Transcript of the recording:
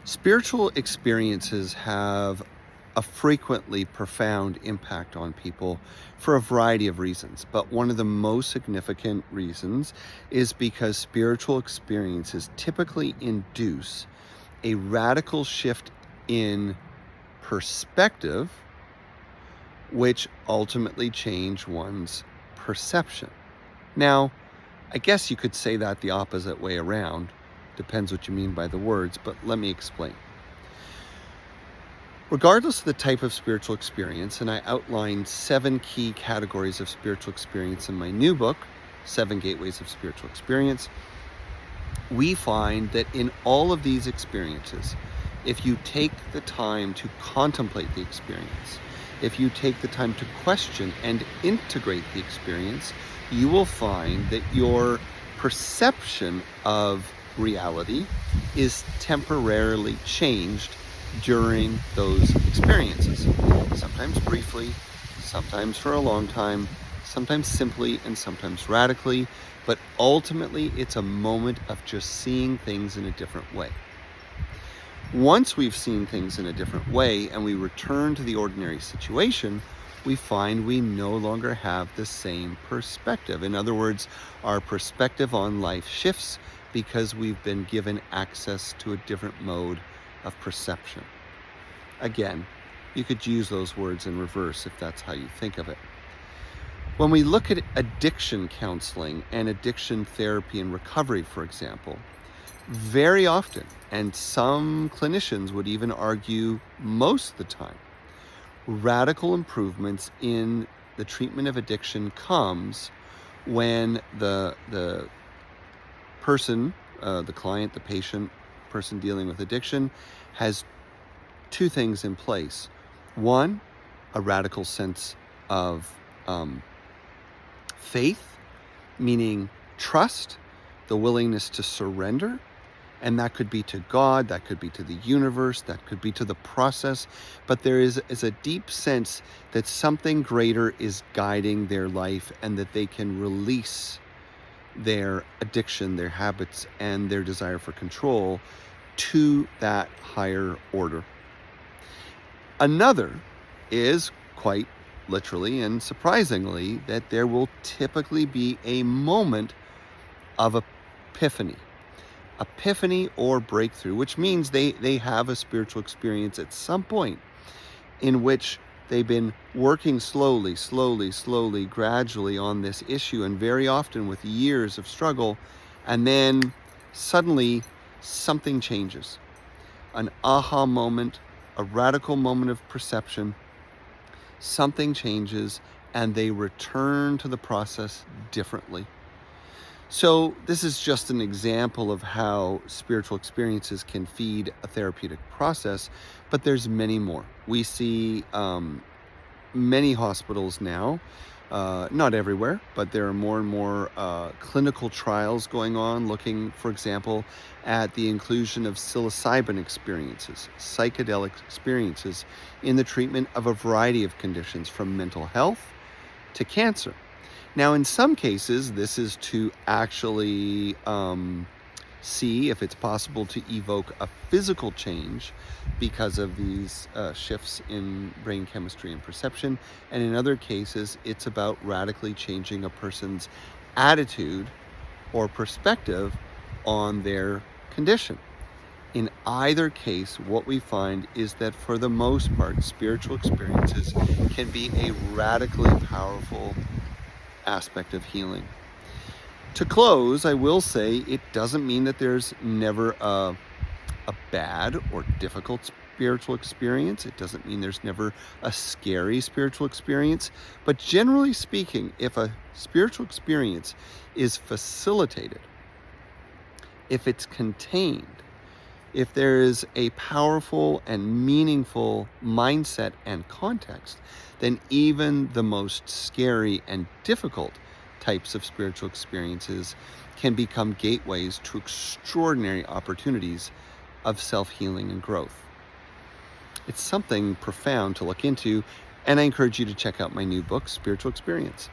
Spiritual experiences have a frequently profound impact on people for a variety of reasons. But one of the most significant reasons is because spiritual experiences typically induce a radical shift in perspective, which ultimately change one's perception. Now, I guess you could say that the opposite way around. Depends what you mean by the words, but let me explain. Regardless of the type of spiritual experience, and I outlined 7 key categories of spiritual experience in my new book, 7 Gateways of Spiritual Experience, we find that in all of these experiences, if you take the time to contemplate the experience, if you take the time to question and integrate the experience, you will find that your perception of reality is temporarily changed during those experiences. Sometimes briefly, sometimes for a long time, sometimes simply, and sometimes radically, but ultimately it's a moment of just seeing things in a different way. Once we've seen things in a different way and we return to the ordinary situation, we find we no longer have the same perspective. In other words, our perspective on life shifts because we've been given access to a different mode of perception. Again, you could use those words in reverse if that's how you think of it. When we look at addiction counseling and addiction therapy and recovery, for example, very often, and some clinicians would even argue most of the time, radical improvements in the treatment of addiction comes when the person, the client, the patient, person dealing with addiction, has 2 things in place. One, a radical sense of faith, meaning trust, the willingness to surrender. And that could be to God, that could be to the universe, that could be to the process. But there is a deep sense that something greater is guiding their life and that they can release their addiction, their habits, and their desire for control to that higher order. Another is quite literally and surprisingly that there will typically be a moment of epiphany or breakthrough, which means they have a spiritual experience at some point in which they've been working slowly, gradually on this issue, and very often with years of struggle, and then suddenly something changes. An aha moment, a radical moment of perception, something changes, and they return to the process differently. So this is just an example of how spiritual experiences can feed a therapeutic process, but there's many more. We see many hospitals now, not everywhere, but there are more and more clinical trials going on looking, for example, at the inclusion of psilocybin experiences, psychedelic experiences in the treatment of a variety of conditions from mental health to cancer. Now, in some cases, this is to actually see if it's possible to evoke a physical change because of these shifts in brain chemistry and perception. And in other cases, it's about radically changing a person's attitude or perspective on their condition. In either case, what we find is that for the most part, spiritual experiences can be a radically powerful aspect of healing. To close, I will say it doesn't mean that there's never a bad or difficult spiritual experience. It doesn't mean there's never a scary spiritual experience. But generally speaking, if a spiritual experience is facilitated, if it's contained, if there is a powerful and meaningful mindset and context, then even the most scary and difficult types of spiritual experiences can become gateways to extraordinary opportunities of self-healing and growth. It's something profound to look into, and I encourage you to check out my new book, Spiritual Experience.